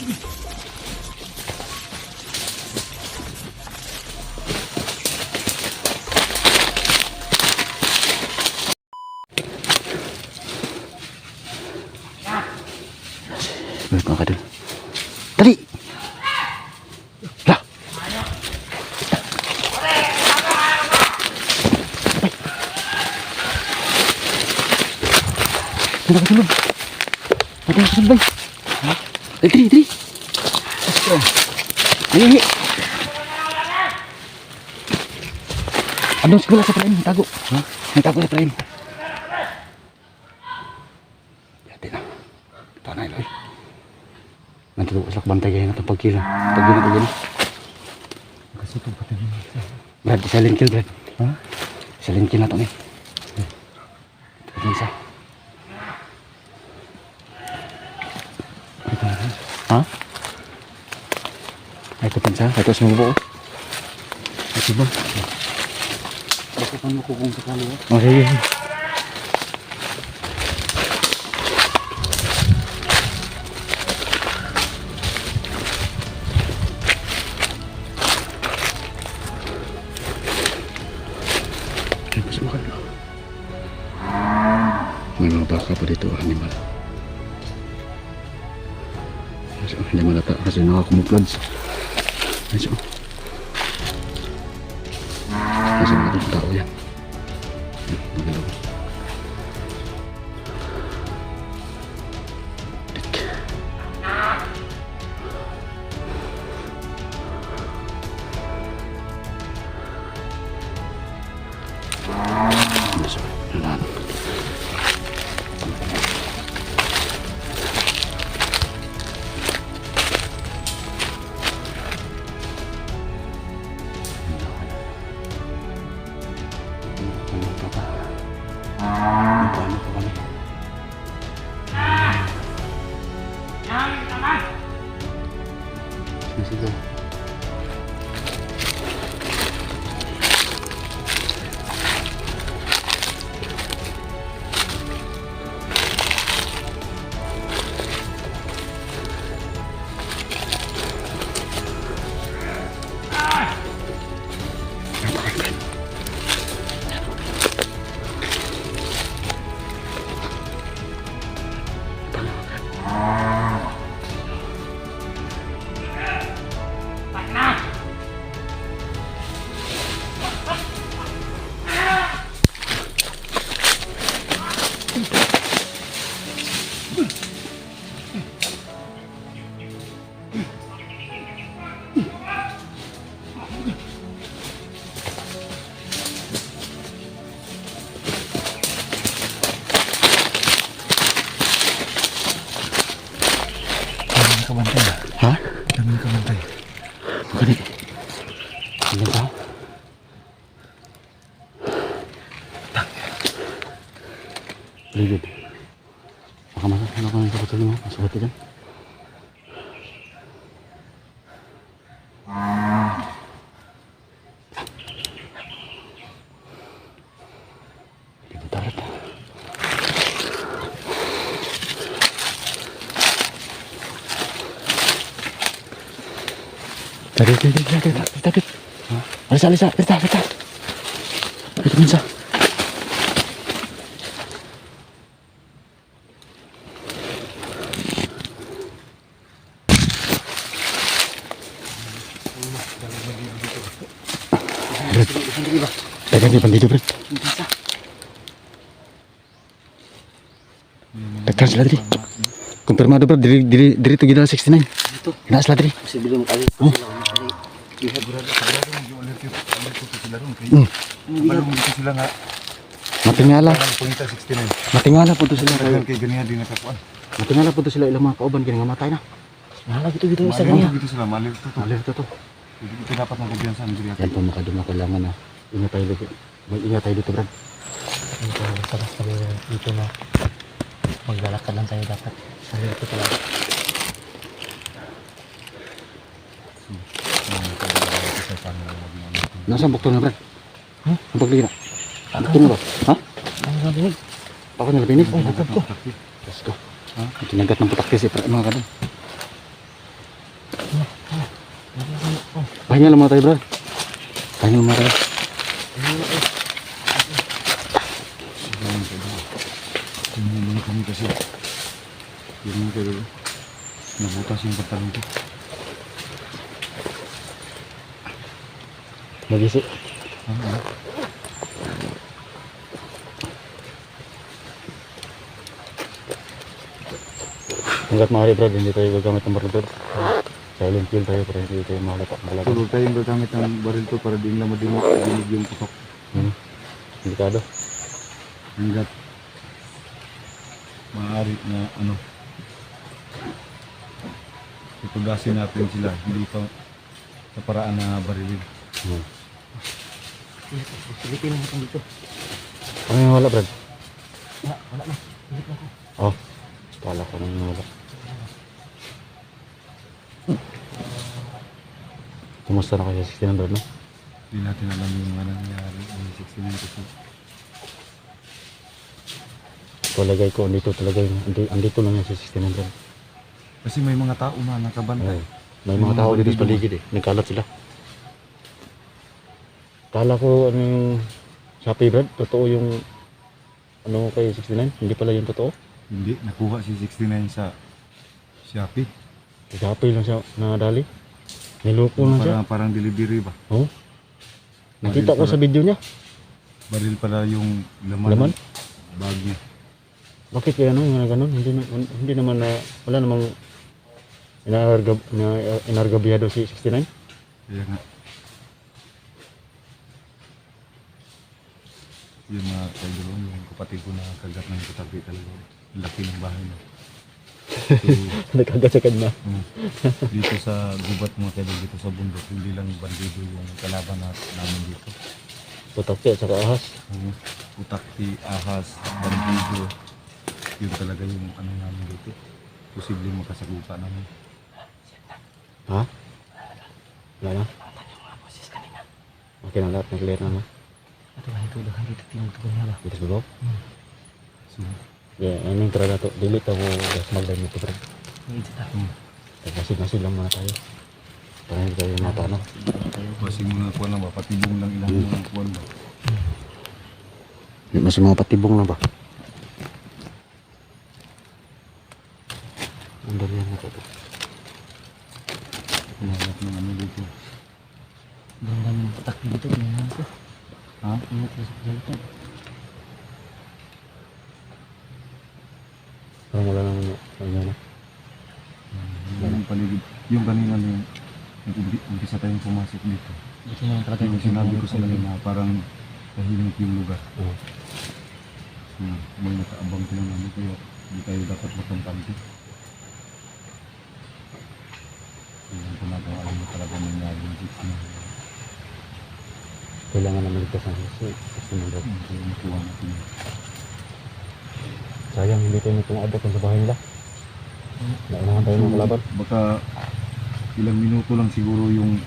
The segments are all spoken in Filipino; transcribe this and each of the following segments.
Balik mga kadol. Dali! Lah! Ada kesulun. Ada kesulun, bay. Diri, diri. Ayo, ayo. Ano siguro sa praim, tago. Ha? May tago sa praim. Yati na. Tanay loy. Nanti ko sa bantay kayo na pagkila. Pagkila. Kasi ito pati mo. Brad, silent kill, Brad. Ha? Silent kill na ito, eh. Ito isa. Ha? Ay, ito pansa. Ito sa mga buo. Ito ba? Ito pa mo kung sakali. Oh, sige. May mga baka pa dito, animal. Hindi malata kasi nakakumuplods. Kasi mga tao yan. Magalaw. Sige. Kabantay. Ha? Dami kabantay. Bukan ito. Hindi ba? Ligid. Baka masasama ko ng sakutin mo. Masukutin dyan. Hindi ko tarat. Tadi. Alisa. Kita. Itu bisa. Tadi bandido, Bro. Tekan sila tadi. Kumpirmado, Bro. Diri itu gila 69. Itu. Kena sila tadi. Masih belum kali. Iya berada yung ulit ko sila ron kay. Balong dito sila nga. Matingala. Pungita 69. Matingala po to sila kay ganiya din nakakuan. Matingala po to sila ilang mga kauban kini nga matay na. Mahala gitu isa ganiya. Gitu sila malir to. Hindi dapat ng kumpiyansa ng diri. Yan po makaduma kailangan na. Ingat tayo dito. Mag-ingat tayo dito, Brad. Basta dito na maglalakad lang tayo dapat. Sabi ko talaga. Nasa bukto na, Brad? Ang paglina. Bukto na ba? Ha? Ang nabinig. Baka nalabinig? Ay, natag ko. Let's go. Tinagat ng putaktis mga kadol. Pahinga lang muna tayo, bro. Pahinga lang muna tayo. Tingnan kami kasi. Tingnan kayo. Nabutas yung pantalon ko. Magisi. Hanggat maaari, Brad, hindi tayo gagamit ng baril, Brad. Silent kill tayo para hindi tayo mahalata. Huwag tayong gagamit ng baril to para di lang madinig yung putok. Delikado. Hanggat maaari na ano, itugasin natin sila, hindi pa sa paraan na barilin. Silipin lang natin dito. Ano yung wala, Brad? Wala na. Silip lang ko. Oh, kala ko nang wala. Kumusta na kayo sa 69, Brad, no? Hindi natin alam yung mga nangyari ng 69 kasi palagay ko andito talaga yung andito lang yan sa 69, Brad. Kasi may mga tao na nakabantay. May mga tao dito sa paligid eh. Nagkalat sila. Kala ko ano yung Shopee, Brad, totoo yung ano kay 69? Hindi pala yung totoo? Hindi, nakuha si 69 sa Shopee. Sa Shopee lang siya nadali? Niloko lang siya? Parang delivery ba? Oo. Nakita ko sa video niya. Baril pala yung laman? Bag niya. Bakit kaya ano yung gano'n? Hindi naman na, wala namang inargabiyado si 69? Kaya nga. Yung mga kaidolo, yung kapatid ko na kagat ng katabi talaga. Laki ng bahay na. So, nakagat sa kanya. Dito sa gubat mga kaidolo, dito sa bundok, hindi lang bandido yung kalaban namin dito. Putakti at saka ahas. Putakti, ahas, bandido. Yun talaga yung ano namin dito. Posibleng makasagupa namin. Ha? Wala na? Okay na lahat, nag-clear na na. Ito ba, ito dito tingnan ba? Dito ba? Yeah, ano yung tara na to? Delete ako, gas mag-line ito, bro. Masid lang muna tayo. Para hindi tayo mata, no? Masig muna kuwan lang ba? Patibong lang ilang mga kuwan ba? Masig mga patibong lang ba? Ang dali yan na ito. Pinahanap ng ano dito. Ang dami ng patak dito, pinahanap ko. Ha? Ingat ka sa pagalitan. Parang wala naman na. Yung paligid. Yung kanina na yung umpisa tayong pumasok dito. Ito yung talaga yung sinabi ko sa kanina, parang tahimik yung lugar. May nakaabang sila namin kaya hindi tayo dapat makampante. Yung ginagawa alam mo talaga nangyari yung dito. Kailangan na maligtas ng susi. Kasi nandun. Nakuha natin. Sayang, hindi tayo nagpumabot sa bahay nila. Naunahan tayo ng kalaban. Baka ilang minuto lang siguro yung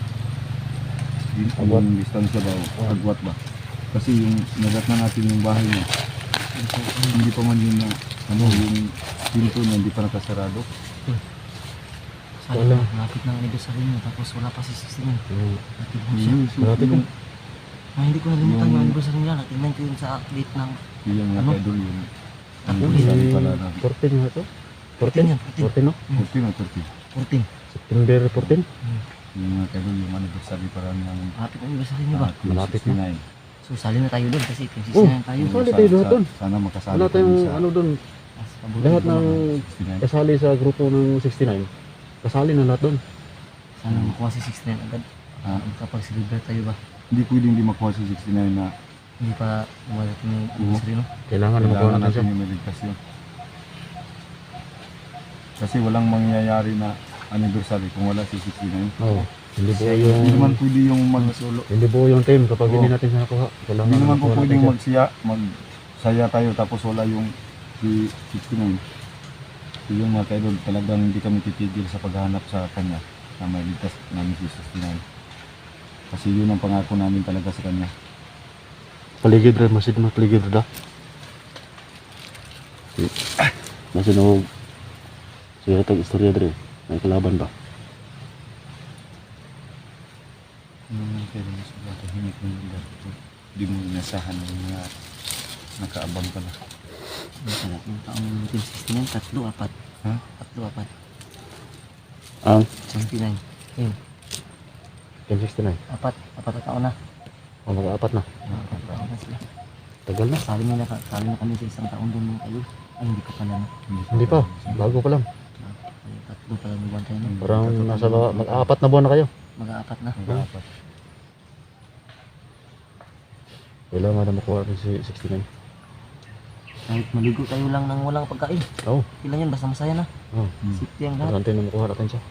distansya ba o agwat ba. Kasi yung nagat na natin yung bahay niya. Hindi pa man yun na yung pinto niya hindi pa nakasarado. Sayang, lapit na ang anniversary niya tapos wala pa si 69. Lapit mo siya. Hindi ko nalimutan yung anniversary nila. Tingnan ko yun sa update ng yung mga idol yun. Anniversary pala na 14 nga ito? 14 yan? 14 no? 14 o 13? 14 September 14? Yung mga idol yung anniversary para ng malapit ang anniversary niyo ba? Malapit na. So sali na tayo doon kasi 69 tayo. Sali tayo doon. Sana makasali. Wala tayong ano doon. Lahat ng kasali sa grupo ng 69 kasali na lahat doon. Sana makuha si 69 agad. Kapag celebrate tayo ba? Hindi pwedeng hindi makuha si 69 na hindi pa umalating yung anniversary, no? Kailangan na makuha natin yung meditasyon. Kasi walang mangyayari na anniversary kung wala si 69. Oo. Hindi po yung... Hindi naman pwede yung magsulo. Hindi po yung time kapag hindi natin siya nakuha. Hindi naman po pwedeng magsaya tayo tapos wala yung si 69. So yung mga kaidol, talagang hindi kami titigil sa paghahanap sa kanya na may ligtas namin si 69. Kasi yun ang pangako namin talaga sa kanya. Paligid rin, masid mo paligid rin. Masid mo siya itong istorya rin. May kalaban ba? Pero mas tahimik ng lugar. Di mo inasahan ng mga nakaabang pala. Yung taong Team 69, 3, 4. Ha? 3, 4. Ang? 69. Yun. Team 69. 4 na taon na. O mag-aapat na. 4 taon na sila. Tagal na. Sali na kami sa isang taon doon mga kayo. Ay, hindi ka pala na. Hindi pa. Bago pa lang. Ay, 3 pala buwan tayo na. Parang nasa mag-aapat na buwan na kayo. Mag-4 na. Mag-aapat. Wala nga na makuha rin si 69. Kahit maligo tayo lang ng walang pagkain. Oo. Kailan yan, basta masaya na. Oo. Safety ang lahat. Marante na makuha natin siya.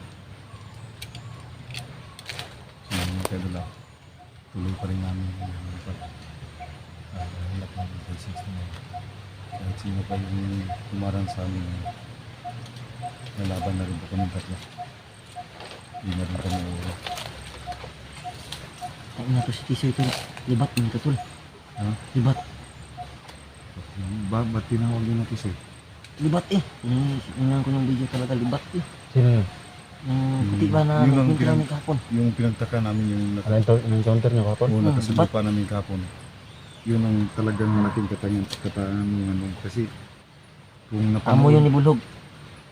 Kaya lang. Tuloy pa rin namin yung hanap namin kay 69. Kahit sino pa yung tumarang sa amin, nalaban na rin po kami tatlo. Hindi na rin kami ulo. Ay, na to si Tisoy ito. Libat mo ito, tol. Ha? Libat. Ba't tinawag yun natin siya? Libat eh. Yung ko yung video talaga, libat eh. Sino yun? Yung puti ba na Yun ang nagpinta namin kahapon. Yung pinagtaka namin yung Encounter niyo kapon? nakasubukan namin kahapon. Yun ang talagang malaking katanungan kasi kung Amo yun ni Bulhog.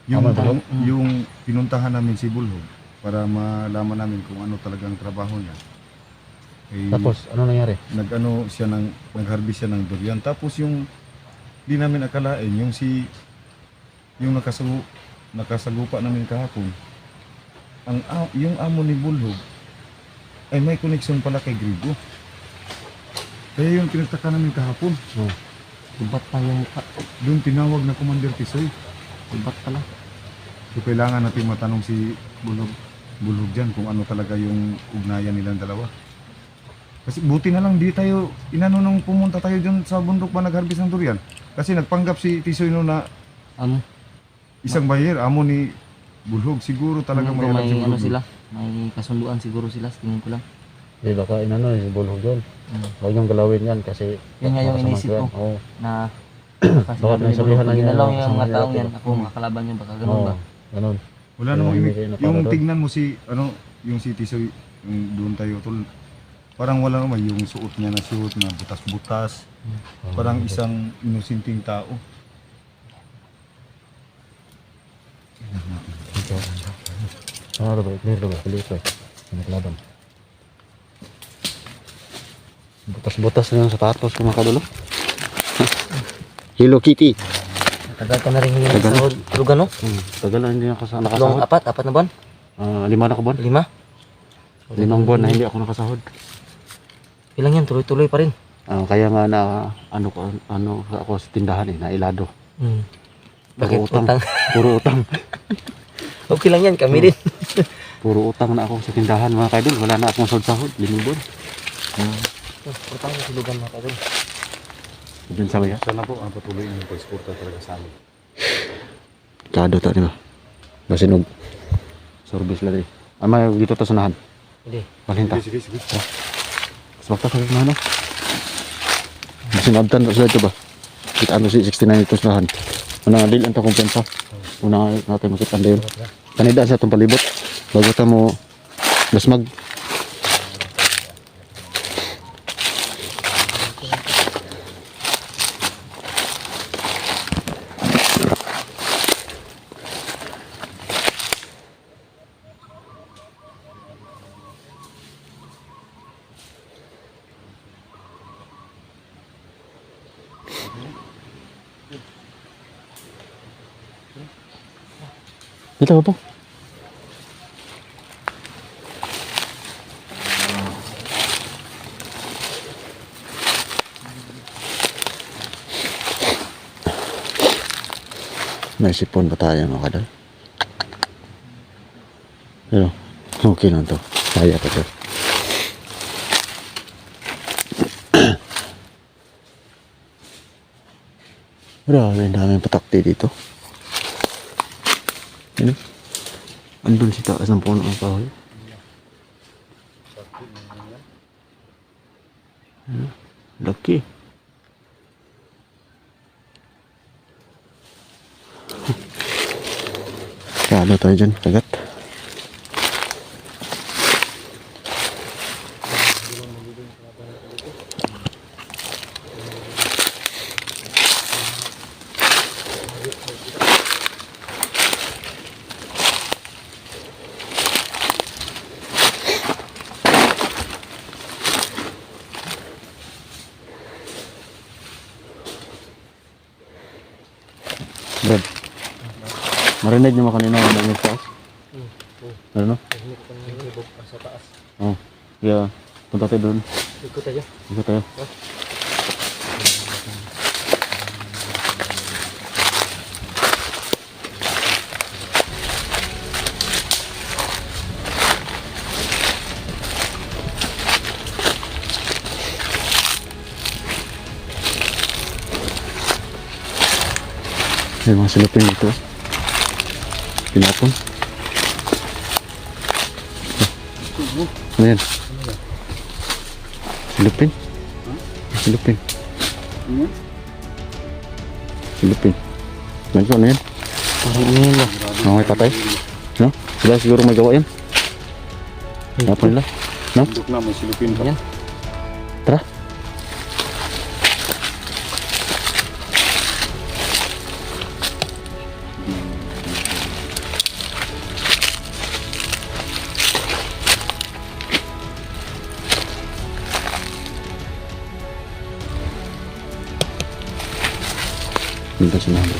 yung, Tama, Bulhog? yung pinuntahan namin si Bulhog para malaman namin kung ano talagang trabaho niya. Eh, Tapos, ano nangyari? nag-harvest siya ng durian. Tapos yung di namin akalain yung nakasagupa namin kahapon. Yung amo ni Bulhog ay may koneksyon pala kay Grigo. Kaya yung pinagtaka namin kahapon, Libat pa yung mukha. doon tinawag na Commander Tisoy. Libat pala. So kailangan natin matanong si Bulhog dyan kung ano talaga yung ugnayan nilang dalawa. Kasi buti na lang di tayo inano nung pumunta tayo dyan sa bundok ba nag-harvest ng durian. Kasi nagpanggap si Tisoy no na Amo. isang bayer, amo ni Bulhog. Siguro talaga may alam si may ano Bulhog. sila. May kasunduan siguro sila. Tingin ko lang. Di baka inano yung bulhog yun. Mm. Huwag niyong galawin yan kasi Yun nga yung baka inisip ko. samantuan. Oo. Na kasi Baka may sabihan na niya ginalaw sa yung mga mga taong nilapit. yan. Ako makakalaban yun. Baka ganun Oo, ba? ganun. Wala Kaya namang hindi ibig. kayo Yung napapadol. tignan mo yung si Tisoy, yung doon tayo tol. Parang wala naman yung suot niya na suot na butas-butas. Parang isang inusinting tao. Ito. Ano ba? Clear ba? Clear ba? Naglaban. Butas-butas na yung sapatos ko mga kadulo. Hello Kitty. Tagal ka na rin yung Tagal. sahod. Lugan no? Tagal na hindi ako Long nakasahod. 4 na buwan? 5 na buwan. 5? 5 buwan na hindi ako nakasahod. Ilang yan? Tuloy-tuloy pa rin. Kaya nga na ano ako sa tindahan nailado. Bakit Puro utang? Puro utang. Okay lang yan, kami din. Puro utang na ako sa tindahan mga kaidol. Wala na akong sahod-sahod. 5 buwan. Utang na silugan mga kapatid. Diyan sa maya. Sana po ang patuloy yung pagsuporta talaga sa amin. Kado ta di ba? Basinog. Service lang di. Ama dito ta sunahan. Hindi. Palinta. Sige. Sabta sa na ano. Sinabtan sa ito ba? Kita ano si 69 ito sunahan. Una dil ang kumpensa. Una natin makita din. Kanida sa itong palibot. Bago ta mo lasmag. Dito po. May sipon pa tayo mga kadal. Pero okay lang to. Kaya pa to. Grabe, ang daming patakti dito. Ano? Andun si taas ng puno ng kahoy. Ano? Laki. Kaya tayo dyan, kagat. Marinig niyo mo kanina ang mga taas? Ano no? Hindi ko pa nilibog sa taas. Oh. Yeah. Punta tayo doon. Ikot tayo. Ikot tayo. May mga silupin dito. Pinapon. Ano yan? Silupin? Silupin. Silupin. Ano yan? Parang ano yun ba? Mga may patay? No? Sila siguro may gawa yan? Pinapon nila? No? Bundok na, may silupin pa. Yan. Tara. Minta sinabi.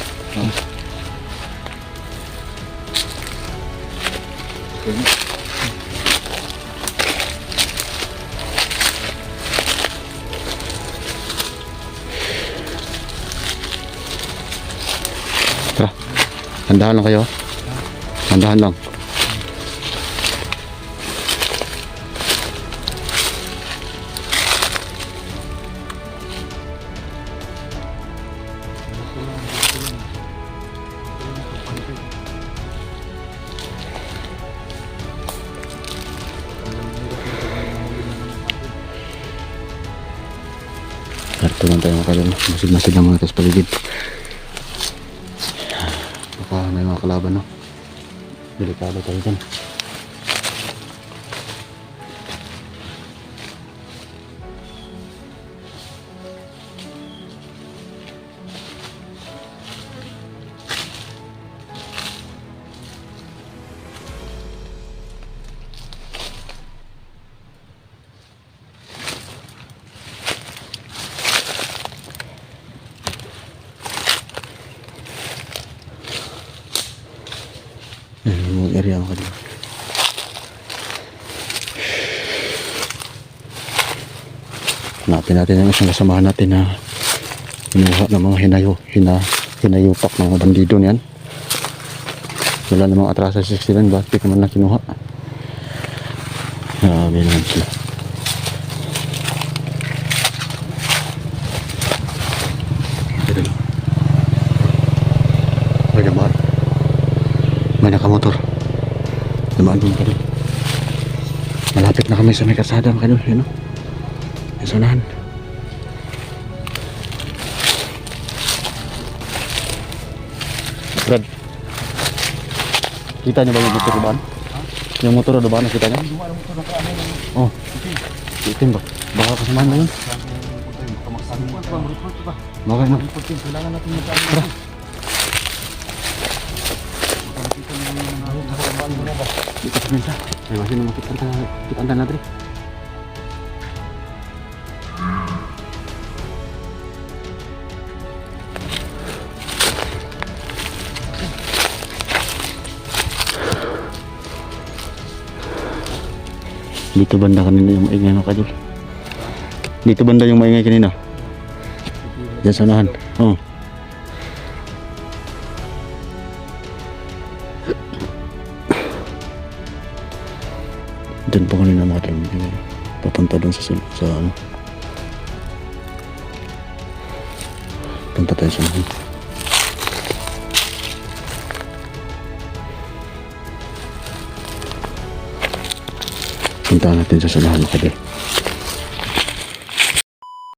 Tara. Handahan lang kayo. Handahan lang. Karto lang tayo makalim. Masid-masid lang mga tas paligid. Baka may mga kalaban, no? Delikado tayo dyan. Yung area ako dito. Hanapin natin yung isang kasamahan natin na kinuha ng mga hinayupak ng mga bandido niyan. Wala namang atrasa sa 69, bakit naman na kinuha? Grabe naman siya. May naman. May nakamotor. Namaan doon pa doon. Malapit na kami sa may kasada mga kadol. Yun o. Yung sunahan. Brad. Kita niyo ba yung motor doon? Yung motor doon, nakita niyo? Oh. Itim ba? Baka kasamahan na yun. Bakit na? Tara. Dito sa minta. Ay, masih na makikita natin. Dito banda kanina yung maingay mga kadol. Dito banda yung maingay kanina. Diyan sa unahan. Oh. Diyan po kanina mga kadol. Papunta doon sa ano. Punta tayo sa unahan. Punta natin sa unahan mga kadol.